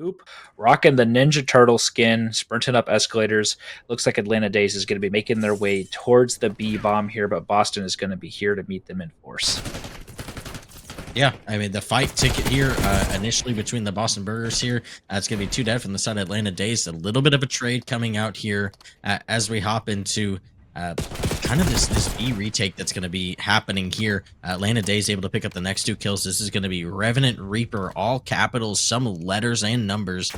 Goop rocking the Ninja Turtle skin, sprinting up escalators. Looks like Atlanta Dazed is going to be making their way towards the B bomb here, but Boston is going to be here to meet them in force. Yeah, I mean, the fight ticket here initially between the Boston Burgers here, it's going to be 2 dead from the side of Atlanta Dazed. A little bit of a trade coming out here as we hop into kind of this B retake that's going to be happening here. Atlanta Dazed able to pick up the next 2 kills. This is going to be Revenant Reaper, all capitals, some letters and numbers,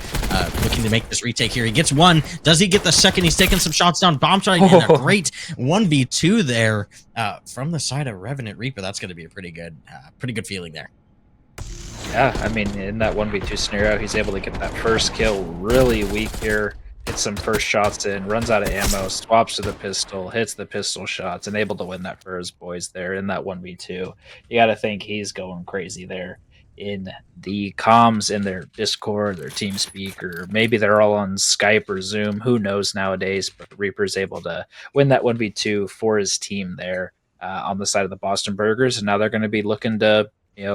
looking to make this retake here. He gets 1. Does he get the second? He's taking some shots down. Bomb shot and a great 1v2 there from the side of Revenant Reaper. That's going to be a pretty good feeling there. Yeah, I mean, in that 1v2 scenario, he's able to get that first kill really weak here. Hits some first shots in, runs out of ammo, swaps to the pistol, hits the pistol shots, and able to win that for his boys there in that 1v2. You got to think he's going crazy there in the comms in their Discord, their TeamSpeak, or maybe they're all on Skype or Zoom. Who knows nowadays? But Reaper's able to win that 1v2 for his team there on the side of the Boston Burgers, and now they're going to be looking to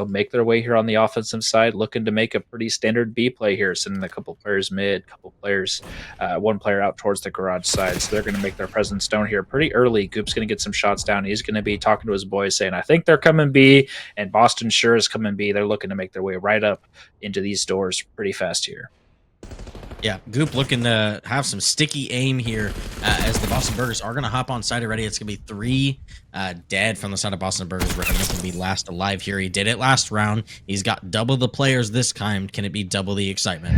make their way here on the offensive side, looking to make a pretty standard B play here, sending a couple players mid, couple players, 1 player out towards the garage side. So they're going to make their presence known here pretty early. Goop's going to get some shots down. He's going to be talking to his boys saying, I think they're coming B, and Boston sure is coming B. They're looking to make their way right up into these doors pretty fast here. Yeah, Goop looking to have some sticky aim here as the Boston Burgers are going to hop on site already. It's going to be 3 dead from the side of Boston Burgers. Revenant's going to be last alive here. He did it last round. He's got double the players this time. Can it be double the excitement?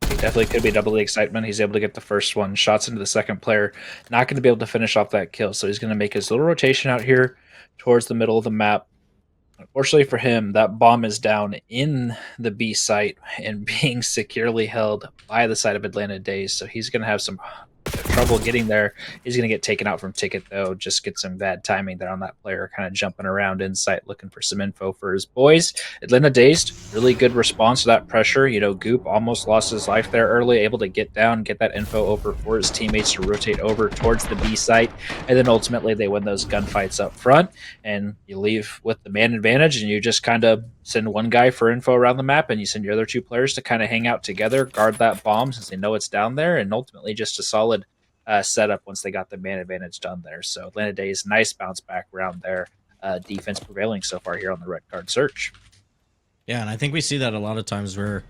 He definitely could be double the excitement. He's able to get the first one. Shots into the second player. Not going to be able to finish off that kill. So he's going to make his little rotation out here towards the middle of the map. Unfortunately for him, that bomb is down in the B site and being securely held by the side of Atlanta Dazed. So he's going to have some trouble getting there. He's going to get taken out from ticket, though. Just get some bad timing there on that player, kind of jumping around in sight, looking for some info for his boys. Atlanta Dazed, really good response to that pressure. Goop almost lost his life there early, able to get down, get that info over for his teammates to rotate over towards the B site. And then ultimately they win those gunfights up front, and you leave with the man advantage, and you just kind of send one guy for info around the map, and you send your other 2 players to kind of hang out together, guard that bomb since they know it's down there, and ultimately just a solid setup once they got the man advantage done there. So Atlanta Dazed, nice bounce back round there. Defense prevailing so far here on the red card search. Yeah, and I think we see that a lot of times where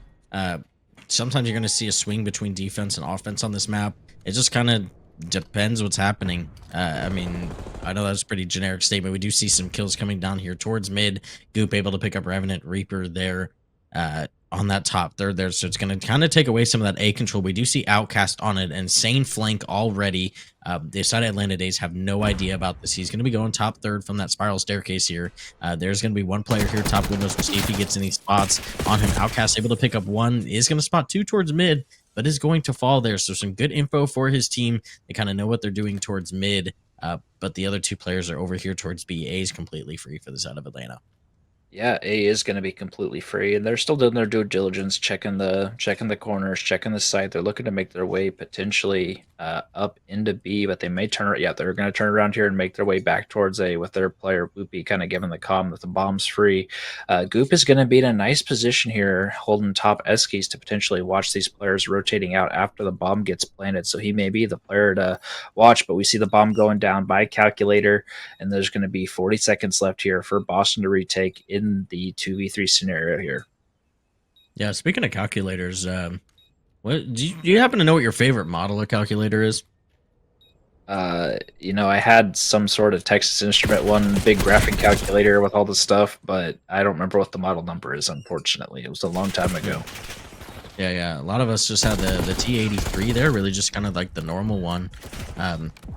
sometimes you're going to see a swing between defense and offense on this map. It just kind of depends what's happening. I mean, I know that's a pretty generic statement. We do see some kills coming down here towards mid. Goop able to pick up Revenant Reaper there on that top third there. So it's going to kind of take away some of that A control. We do see Outcast on an insane flank already. The side of Atlanta Dazed have no idea about this. He's going to be going top third from that spiral staircase here. There's going to be 1 player here top windows. We'll see if he gets any spots on him. Outcast able to pick up 1. Is going to spot 2 towards mid, but is going to fall there. So some good info for his team. They kind of know what they're doing towards mid, but the other 2 players are over here towards B. A is completely free for the side of Atlanta. Yeah, A is going to be completely free, and they're still doing their due diligence, checking the corners, checking the site. They're looking to make their way potentially up into B, but they may turn. Yeah, they're going to turn around here and make their way back towards A with their player Boopy kind of giving the comm that the bomb's free. Goop is going to be in a nice position here, holding top S keys to potentially watch these players rotating out after the bomb gets planted. So he may be the player to watch, but we see the bomb going down by calculator, and there's going to be 40 seconds left here for Boston to retake in the 2v3 scenario here. Yeah, speaking of calculators, what do you happen to know what your favorite model of calculator is? I had some sort of Texas Instrument one, big graphing calculator with all the stuff, but I don't remember what the model number is, unfortunately. It was a long time ago. Yeah. A lot of us just had the T83 there, really just kind of like the normal one,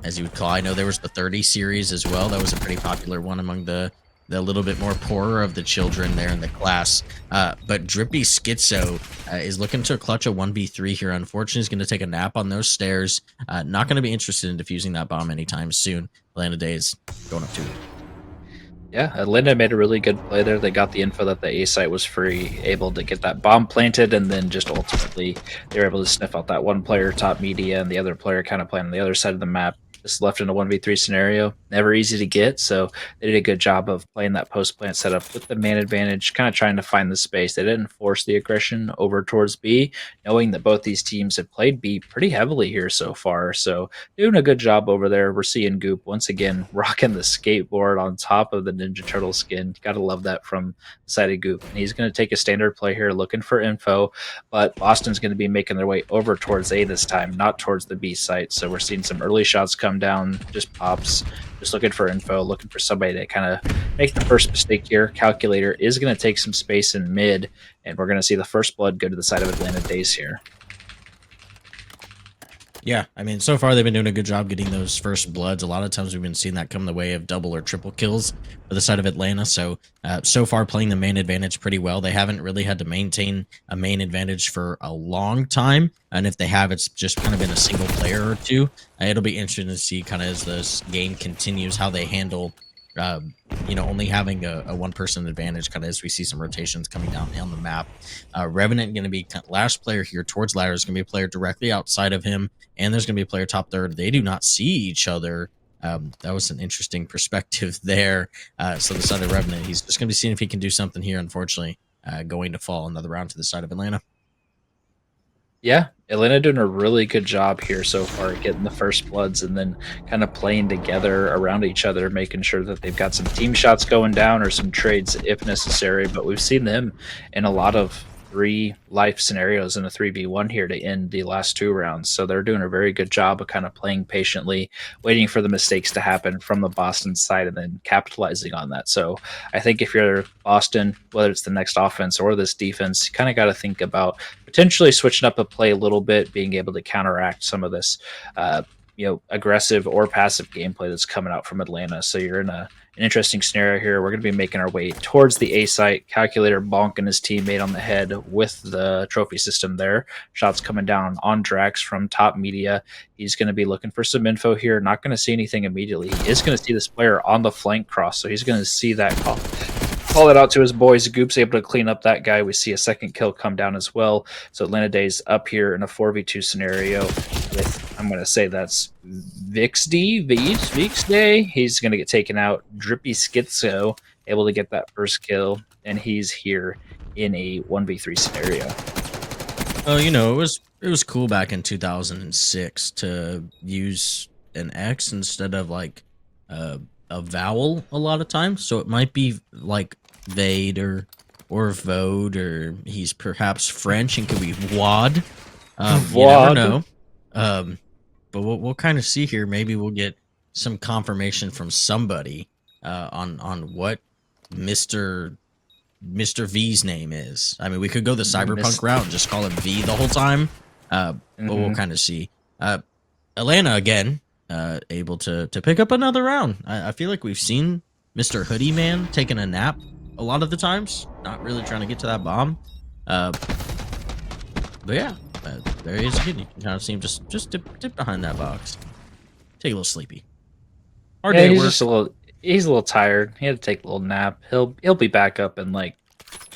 as you would call. I know there was the 30 series as well. That was a pretty popular one among the little bit more poorer of the children there in the class. But Drippy Schizo is looking to clutch a 1v3 here. Unfortunately, he's going to take a nap on those stairs. Not going to be interested in defusing that bomb anytime soon. Atlanta Dazed going up 2. Yeah, Atlanta made a really good play there. They got the info that the A site was free, able to get that bomb planted, and then just ultimately they were able to sniff out that 1 player top media and the other player kind of playing on the other side of the map. just left in a 1v3 scenario. Never easy to get, so they did a good job of playing that post plant setup with the man advantage, kind of trying to find the space. They didn't force the aggression over towards B, knowing that both these teams have played B pretty heavily here so far. So doing a good job over there. We're seeing Goop once again rocking the skateboard on top of the Ninja Turtle skin. Gotta love that from the side of Goop. And he's going to take a standard play here, looking for info, but Boston's going to be making their way over towards A this time, not towards the B site. So we're seeing some early shots come down, just pops, just looking for info, looking for somebody to kind of make the first mistake here. Calculator is going to take some space in mid, and we're going to see the first blood go to the side of Atlanta Dazed here. Yeah, I mean, so far they've been doing a good job getting those first bloods. A lot of times we've been seeing that come the way of double or triple kills for the side of Atlanta. So, so far playing the main advantage pretty well. They haven't really had to maintain a main advantage for a long time. And if they have, it's just kind of been a single player or two. It'll be interesting to see kind of as this game continues how they handle only having a one-person advantage kind of as we see some rotations coming down on the map. Revenant going to be last player here towards ladder is going to be a player directly outside of him, and there's going to be a player top third. They do not see each other. That was an interesting perspective there. So the side of Revenant, he's just going to be seeing if he can do something here, unfortunately. Going to fall another round to the side of Atlanta. Yeah, Atlanta doing a really good job here so far, getting the first bloods and then kind of playing together around each other, making sure that they've got some team shots going down or some trades if necessary. But we've seen them in a lot of 3 life scenarios in a 3v1 here to end the last 2 rounds. So they're doing a very good job of kind of playing patiently, waiting for the mistakes to happen from the Boston side and then capitalizing on that. So I think if you're Boston, whether it's the next offense or this defense, you kind of got to think about potentially switching up a play a little bit, being able to counteract some of this aggressive or passive gameplay that's coming out from Atlanta. So you're in an interesting scenario here. We're going to be making our way towards the A site. Calculator bonking his teammate on the head with the trophy system there. Shots coming down on Drax from top media. He's going to be looking for some info here. Not going to see anything immediately. He is going to see this player on the flank cross, so he's going to see that call it out to his boys. Goop's able to clean up that guy. We see a second kill come down as well. So Atlanta Dazed up here in a 4v2 scenario with, I'm going to say that's Vixday. He's going to get taken out. Drippy Schizo able to get that first kill, and he's here in a 1v3 scenario. Oh, it was cool back in 2006 to use an X instead of like a vowel a lot of times. So it might be like Vade or Vode, or he's perhaps French and could be Wad. You never know. But we'll kind of see here. Maybe we'll get some confirmation from somebody on what Mr. V's name is. I mean, we could go the cyberpunk route and just call him V the whole time. But we'll kind of see. Atlanta again, able to pick up another round. I feel like we've seen Mr. Hoodie Man taking a nap a lot of the times, not really trying to get to that bomb. But yeah, there he is again. You can kind of see him just dip behind that box, take a little sleepy. Hard day he's a little tired. He had to take a little nap. He'll be back up in like,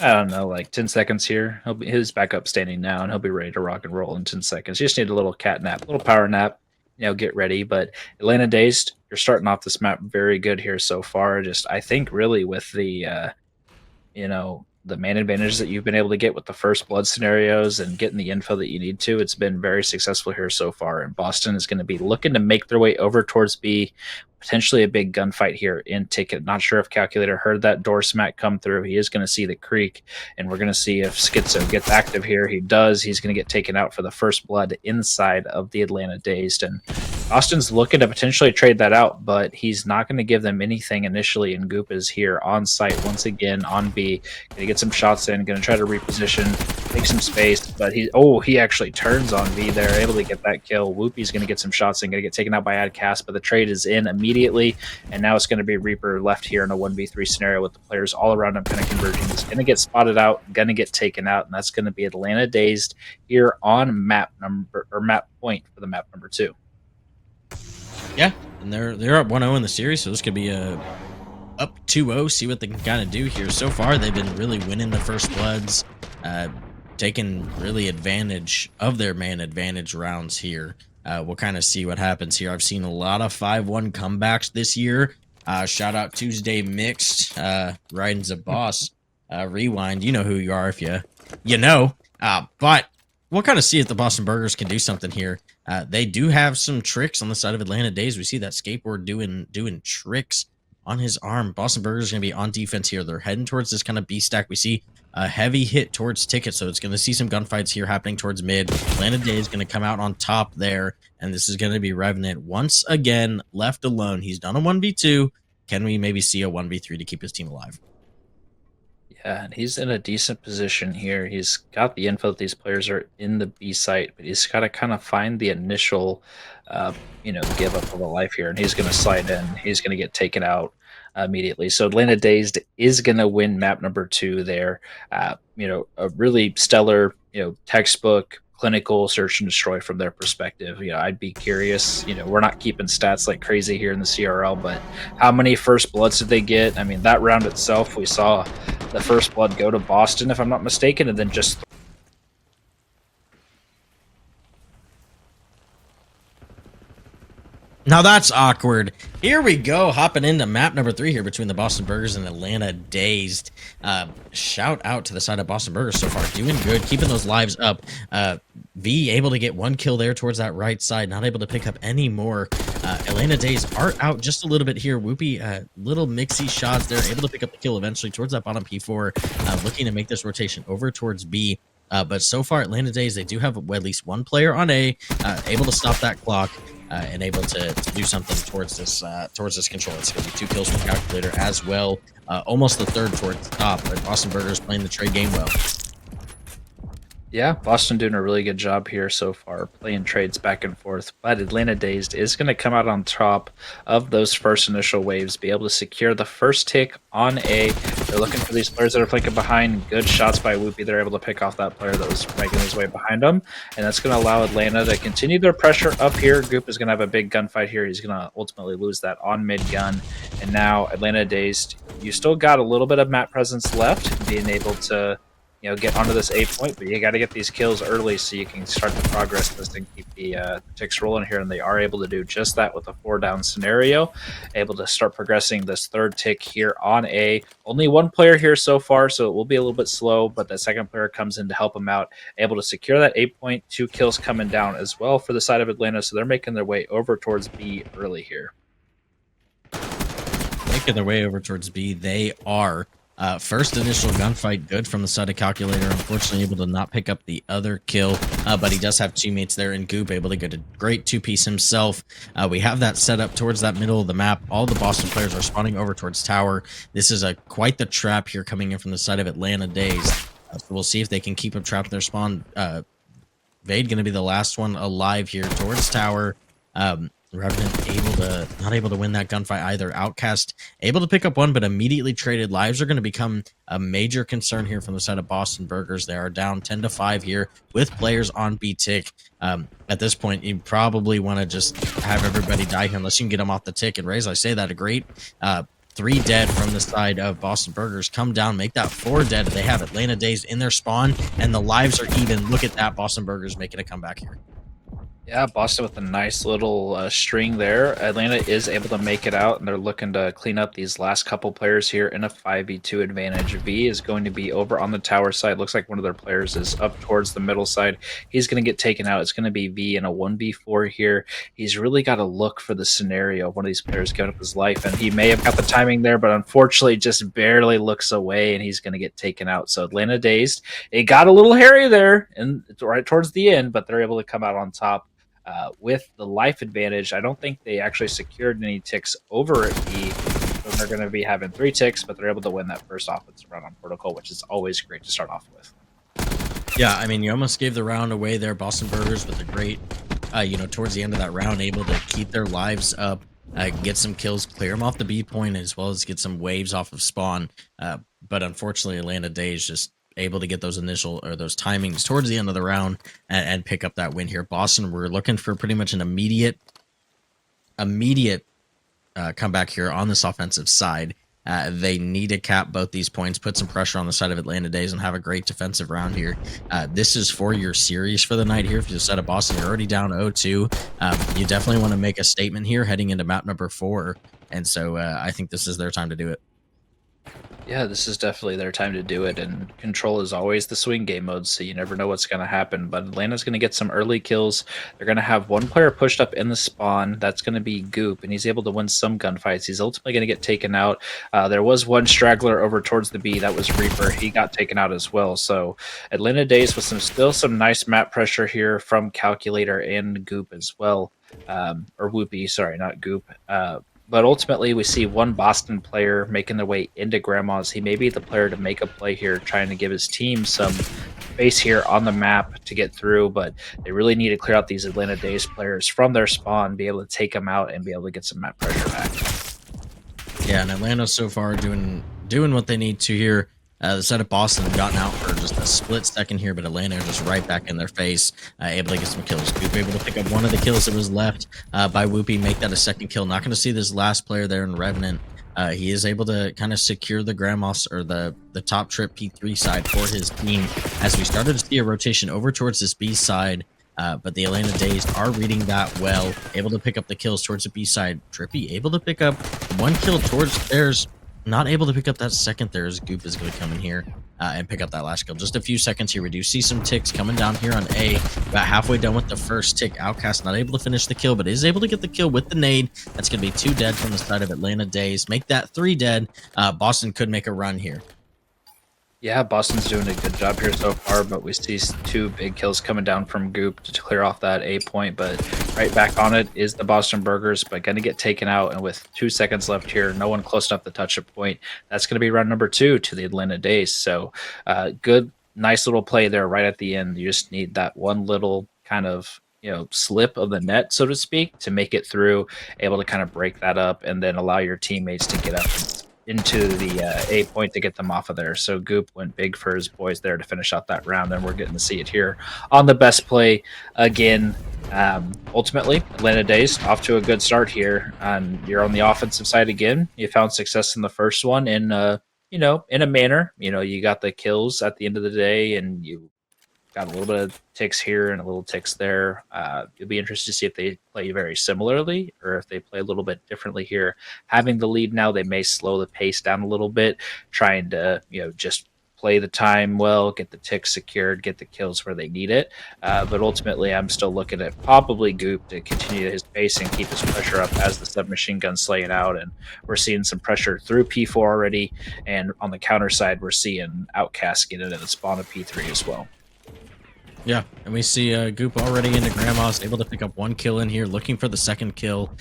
I don't know, like 10 seconds here. He's back up standing now, and he'll be ready to rock and roll in 10 seconds. You just need a little cat nap, a little power nap. Get ready. But Atlanta Dazed, you're starting off this map very good here so far. Just, I think, really with the, the man advantage that you've been able to get with the first blood scenarios and getting the info that you need to, it's been very successful here so far. And Boston is going to be looking to make their way over towards B, potentially a big gunfight here in Ticket. Not sure if Calculator heard that door smack come through. He is going to see the creek, and we're going to see if Schizo gets active here. He does. He's going to get taken out for the first blood inside of the Atlanta Dazed. And Austin's looking to potentially trade that out, but he's not going to give them anything initially, and Goop is here on site once again on B. Going to get some shots in, going to try to reposition, make some space, but he actually turns on V there, able to get that kill. Whoopie's going to get some shots in, going to get taken out by Adcast, but the trade is in immediately, and now it's going to be Reaper left here in a 1v3 scenario with the players all around him kind of converging. He's going to get spotted out, going to get taken out, and that's going to be Atlanta Dazed here on map point for the map number 2. Yeah, and they're up 1-0 in the series, so this could be a up 2-0. See what they can kind of do here. So far, they've been really winning the first bloods, taking really advantage of their man advantage rounds here. We'll kind of see what happens here. I've seen a lot of 5-1 comebacks this year. Shout out Tuesday Mixed, Ryan's a boss. Rewind, you know who you are if you know. But we'll kind of see if the Boston Burgers can do something here. They do have some tricks on the side of Atlanta Dazed. We see that skateboard doing tricks on his arm. Boston Burgers going to be on defense here. They're heading towards this kind of B stack. We see a heavy hit towards Ticket, so it's going to see some gunfights here happening towards mid. Atlanta Dazed is going to come out on top there, and this is going to be Revenant once again left alone. He's done a 1v2. Can we maybe see a 1v3 to keep his team alive? Yeah, and he's in a decent position here. He's got the info that these players are in the B site, but he's got to kind of find the initial, give up of a life here, and he's going to slide in. He's going to get taken out immediately. So Atlanta Dazed is going to win map number 2 there. A really stellar, textbook clinical search and destroy from their perspective. I'd be curious. We're not keeping stats like crazy here in the CRL, but how many first bloods did they get? I mean, that round itself, we saw the first blood go to Boston, if I'm not mistaken, and then just Now that's awkward. Here we go, hopping into map number 3 here between the Boston Burgers and Atlanta Dazed. Shout out to the side of Boston Burgers so far, doing good, keeping those lives up. V able to get 1 kill there towards that right side, not able to pick up any more. Atlanta Dazed are out just a little bit here. Whoopie, little mixy shots there, able to pick up the kill eventually towards that bottom P4, looking to make this rotation over towards B. But so far, Atlanta Dazed, they do have at least 1 player on A, able to stop that clock. And able to do something towards this control. It's going to be 2 kills from Calculator as well. Almost the 3rd towards the top, but Boston Burgers playing the trade game well. Yeah, Boston doing a really good job here so far, playing trades back and forth. But Atlanta Dazed is going to come out on top of those first initial waves, be able to secure the first tick on A. They're looking for these players that are flanking behind. Good shots by Whoopie. They're able to pick off that player that was making his way behind them. And that's going to allow Atlanta to continue their pressure up here. Goop is going to have a big gunfight here. He's going to ultimately lose that on mid gun. And now Atlanta Dazed, you still got a little bit of map presence left, being able to get onto this A point, but you got to get these kills early so you can start to progress this and keep the ticks rolling here. And they are able to do just that with a 4-down scenario, able to start progressing this 3rd tick here on A. Only 1 player here so far, so it will be a little bit slow, but the 2nd player comes in to help him out, able to secure that 8 point, 2 kills coming down as well for the side of Atlanta. So they're making their way over towards B early here. Making their way over towards B, they are. First initial gunfight, good from the side of Calculator. Unfortunately, able to not pick up the other kill, but he does have teammates there in Goop, able to get a great 2-piece himself. We have that set up towards that middle of the map. All the Boston players are spawning over towards Tower. This is quite the trap here coming in from the side of Atlanta Dazed. So we'll see if they can keep them trapped in their spawn. Vade going to be the last one alive here towards Tower. Revenant not able to win that gunfight either. Outcast able to pick up 1, but immediately traded. Lives are going to become a major concern here from the side of Boston Burgers. They are down 10-5 here with players on B tick. At this point, you probably want to just have everybody die here unless you can get them off the tick. And Raze, I say that a great 3 dead from the side of Boston Burgers. Come down, make that 4 dead. They have Atlanta Dazed in their spawn, and the lives are even. Look at that, Boston Burgers making a comeback here. Yeah, Boston with a nice little string there. Atlanta is able to make it out, and they're looking to clean up these last couple players here in a 5v2 advantage. V is going to be over on the tower side. Looks like one of their players is up towards the middle side. He's going to get taken out. It's going to be V in a 1v4 here. He's really got to look for the scenario of one of these players giving up his life, and he may have got the timing there, but unfortunately just barely looks away, and he's going to get taken out. So Atlanta Dazed, it got a little hairy there and right towards the end, but they're able to come out on top. With the life advantage. I don't think they actually secured any ticks over at B. So they're going to be having 3 ticks, but they're able to win that first offensive round on Protocol, which is always great to start off with. Yeah, I mean, you almost gave the round away there. Boston Burgers with a great, towards the end of that round, able to keep their lives up, get some kills, clear them off the B point, as well as get some waves off of spawn. But unfortunately, Atlanta Dazed just able to get those those timings towards the end of the round and pick up that win here. Boston, we're looking for pretty much an immediate comeback here on this offensive side. They need to cap both these points, put some pressure on the side of Atlanta Days, and have a great defensive round here. This is for your series for the night here. If you set up Boston, you're already down 0-2. You definitely want to make a statement here heading into map number 4. And so I think this is their time to do it. Yeah, this is definitely their time to do it, and control is always the swing game mode, so you never know what's going to happen. But Atlanta's going to get some early kills. They're going to have one player pushed up in the spawn. That's going to be Goop, and he's able to win some gunfights. He's ultimately going to get taken out. There was one straggler over towards the B. That was Reaper. He got taken out as well. So Atlanta Days with still some nice map pressure here from Calculator and Goop as well. Or Whoopie, sorry, not Goop. But ultimately, we see one Boston player making their way into Grandma's. He may be the player to make a play here, trying to give his team some space here on the map to get through. But they really need to clear out these Atlanta Days players from their spawn, be able to take them out, and be able to get some map pressure back. Yeah, and Atlanta so far doing what they need to here. The side of Boston have gotten out for just a split second here, but Atlanta are just right back in their face, able to get some kills. Whoopie able to pick up one of the kills that was left by Whoopie, make that a second kill. Not going to see this last player there in Revenant. He is able to kind of secure the Grandmas or the top trip P3 side for his team as we started to see a rotation over towards this B side. But the Atlanta Dazed are reading that well, able to pick up the kills towards the B side. Trippy able to pick up one kill towards theirs. Not able to pick up that second there as Goop is going to come in here and pick up that last kill. Just a few seconds here. We do see some ticks coming down here on A. About halfway done with the first tick. Outcast not able to finish the kill, but is able to get the kill with the nade. That's going to be 2 dead from the side of Atlanta Days. Make that 3 dead. Boston could make a run here. Yeah, Boston's doing a good job here so far, but we see 2 big kills coming down from Goop to clear off that A point. But right back on it is the Boston Burgers, but going to get taken out. And with 2 seconds left here, no one close enough to touch a point. That's going to be round number 2 to the Atlanta Days. So good, nice little play there right at the end. You just need that one little kind of slip of the net, so to speak, to make it through, able to kind of break that up and then allow your teammates to get up into the A point to get them off of there. So Goop went big for his boys there to finish out that round, and we're getting to see it here on the best play again. Ultimately, Atlanta Days off to a good start here. You're on the offensive side again. You found success in the first one in in a manner. You got the kills at the end of the day, and you got a little bit of ticks here and a little ticks there. You'll be interested to see if they play very similarly or if they play a little bit differently here. Having the lead now, they may slow the pace down a little bit, trying to just play the time well, get the ticks secured, get the kills where they need it. But ultimately, I'm still looking at probably Goop to continue his pace and keep his pressure up as the submachine gun's slaying out. And we're seeing some pressure through P4 already. And on the counter side, we're seeing Outcast get into the spawn of P3 as well. Yeah, and we see Goop already into Grandma's, able to pick up 1 kill in here, looking for the second kill.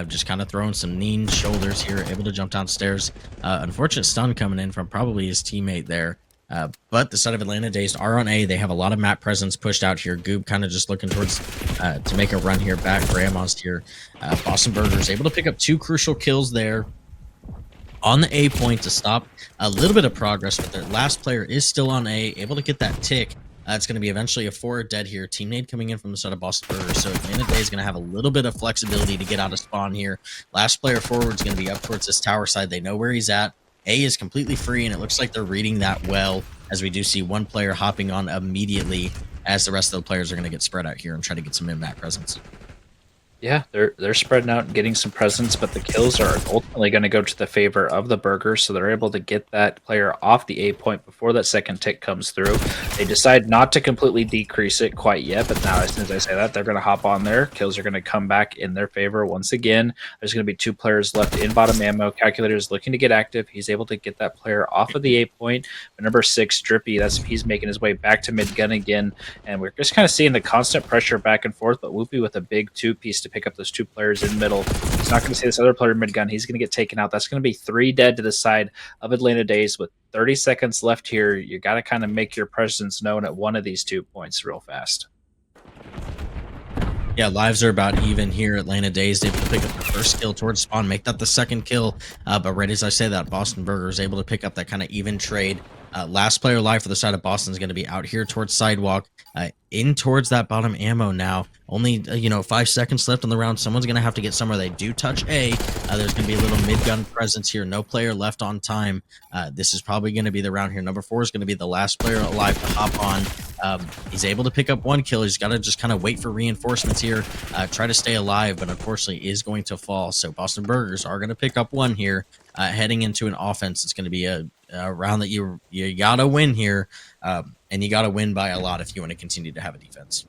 Just kind of throwing some mean shoulders here, able to jump downstairs. Unfortunate stun coming in from probably his teammate there. But the side of Atlanta Dazed are on A. They have a lot of map presence pushed out here. Goop kind of just looking towards to make a run here back. Grandma's here. Boston Burgers able to pick up 2 crucial kills there on the A point to stop a little bit of progress, but their last player is still on A, able to get that tick. It's going to be eventually a 4 dead here. Team nade coming in from the side of Boston Burgers. So Atlanta Day is going to have a little bit of flexibility to get out of spawn here. Last player forward is going to be up towards this tower side. They know where he's at. A is completely free, and it looks like they're reading that well, as we do see one player hopping on immediately as the rest of the players are going to get spread out here and try to get some in-map presence. Yeah, they're spreading out and getting some presence, but the kills are ultimately going to go to the favor of the Burgers, so they're able to get that player off the A point before that second tick comes through. They decide not to completely decrease it quite yet, but now as soon as I say that, they're going to hop on there. Kills are going to come back in their favor once again. There's going to be 2 players left in bottom ammo. Calculator is looking to get active. He's able to get that player off of the A point. But number 6, Drippy, he's making his way back to mid gun again, and we're just kind of seeing the constant pressure back and forth, but Whoopie with a big 2-piece to pick up those 2 players in middle. He's not going to see this other player mid gun. He's going to get taken out. That's going to be 3 dead to the side of Atlanta Days with 30 seconds left here. You got to kind of make your presence known at one of these 2 points real fast. Yeah, lives are about even here. Atlanta Dazed able to pick up the first kill towards spawn, make that the second kill. But right as I say that, Boston Burger is able to pick up that kind of even trade. Last player alive for the side of Boston is going to be out here towards sidewalk. in towards that bottom ammo now. Only, 5 seconds left on the round. Someone's going to have to get somewhere. They do touch A. There's going to be a little mid-gun presence here. No player left on time. This is probably going to be the round here. Number 4 is going to be the last player alive to hop on. He's able to pick up 1 kill. He's got to just kind of wait for reinforcements here, try to stay alive, but unfortunately is going to fall. So Boston Burgers are going to pick up 1 here, heading into an offense. It's going to be a round that you got to win here, and you got to win by a lot if you want to continue to have a defense.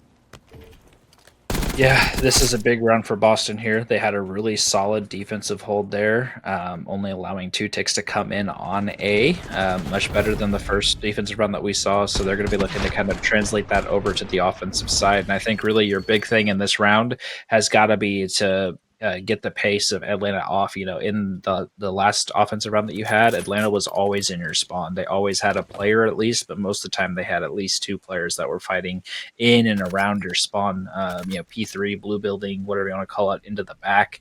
Yeah, this is a big round for Boston here. They had a really solid defensive hold there, only allowing 2 ticks to come in on A, much better than the first defensive round that we saw. So they're going to be looking to kind of translate that over to the offensive side. And I think really your big thing in this round has got to be to get the pace of Atlanta off. In the last offensive round that you had, Atlanta was always in your spawn. They always had a player at least, but most of the time they had at least 2 players that were fighting in and around your spawn. P3, blue building, whatever you want to call it, into the back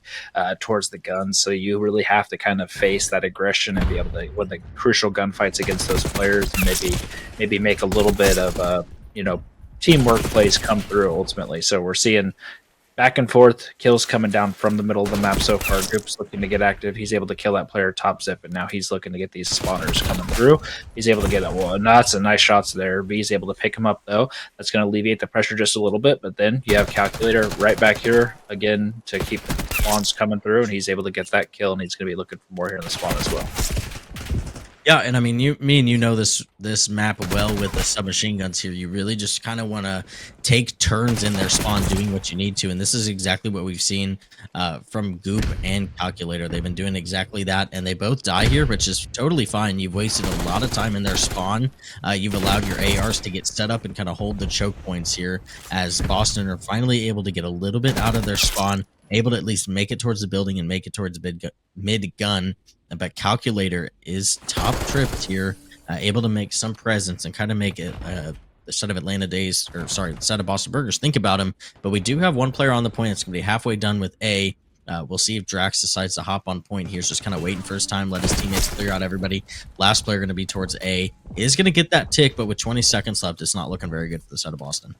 towards the guns. So you really have to kind of face that aggression and be able to win the crucial gunfights against those players, and maybe make a little bit of teamwork plays come through ultimately. So we're seeing back and forth, kills coming down from the middle of the map so far. Group's looking to get active. He's able to kill that player top zip, and now he's looking to get these spawners coming through. He's able to get that's a nice shots there. B's able to pick him up, though. That's going to alleviate the pressure just a little bit, but then you have Calculator right back here again to keep the spawns coming through, and he's able to get that kill, and he's going to be looking for more here in the spawn as well. Yeah, and I mean, me and you know this map well with the submachine guns here. You really just kind of want to take turns in their spawn doing what you need to, and this is exactly what we've seen from Goop and Calculator. They've been doing exactly that, and they both die here, which is totally fine. You've wasted a lot of time in their spawn. You've allowed your ARs to get set up and kind of hold the choke points here, as Boston are finally able to get a little bit out of their spawn, able to at least make it towards the building and make it towards mid gun. But Calculator is top tripped here, able to make some presence and kind of make it the set of Atlanta Dazed, or sorry, the set of Boston Burgers think about him. But we do have 1 player on the point. It's going to be halfway done with A. We'll see if Drax decides to hop on point. He's just kind of waiting for his time, let his teammates clear out everybody. Last player going to be towards A. Is going to get that tick, but with 20 seconds left, it's not looking very good for the set of Boston.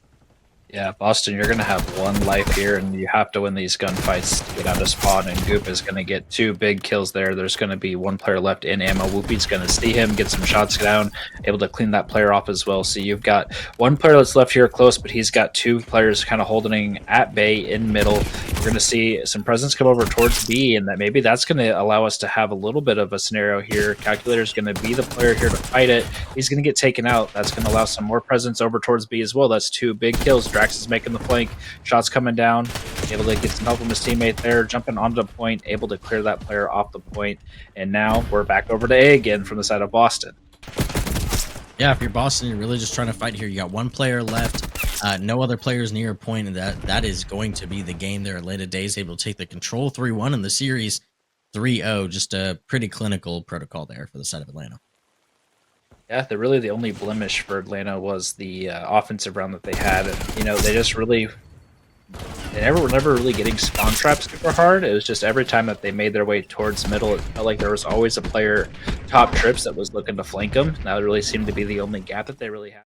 Yeah, Boston, you're going to have 1 life here, and you have to win these gunfights to get out of spawn, and Goop is going to get 2 big kills there. There's going to be 1 player left in ammo. Whoopi's going to see him, get some shots down, able to clean that player off as well. So you've got 1 player that's left here close, but he's got 2 players kind of holding at bay in middle. We're going to see some presence come over towards B, and that maybe that's going to allow us to have a little bit of a scenario here. Calculator's going to be the player here to fight it. He's going to get taken out. That's going to allow some more presence over towards B as well. That's 2 big kills. Drax is making the flank. Shots coming down. Able to get some help from his teammate there. Jumping onto the point. Able to clear that player off the point. And now we're back over to A again from the side of Boston. Yeah, if you're Boston, you're really just trying to fight here. You got 1 player left. No other players near a point, and that is going to be the game there. Atlanta Dazed able to take the control 3-1 in the series 3-0. Just a pretty clinical protocol there for the side of Atlanta. Yeah, really the only blemish for Atlanta was the offensive round that they had. And, they just really were never really getting spawn traps super hard. It was just every time that they made their way towards middle, it felt like there was always a player top trips that was looking to flank them. That really seemed to be the only gap that they really had.